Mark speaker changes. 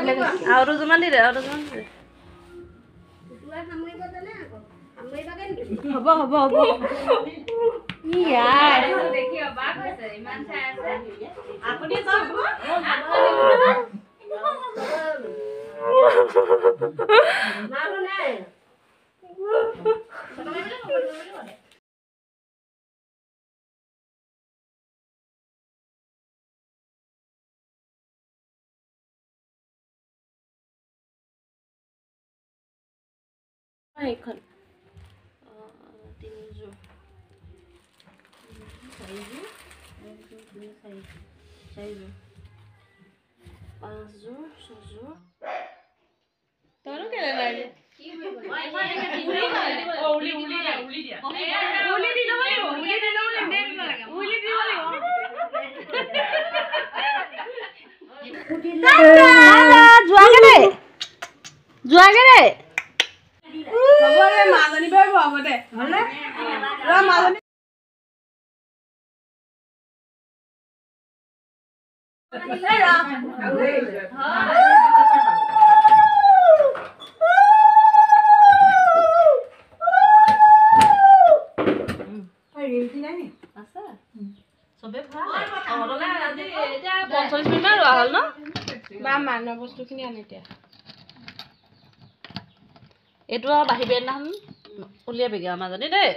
Speaker 1: আৰু দুজনমান দি দে আৰু দুজনমান দি দে হ'ব হ'ব হ'ব ইয়াই দেখি অবাক হৈছে ইমান চাই আছে আপুনি যাব মাৰো নাই এইখন তিনিযোৰ চাৰিযোৰ চাৰিযোৰ পাঁচযোৰ ছযোৰ তইনো কেলে নাই যোৱাগে দেই মাজনী বাই হ'ব দে মাজনী মানৰ বস্তুখিনি আনি এতিয়া এইটো আৰু বাহিৰ দিনাখন উলিয়াবিগে আৰু মাজনী দেই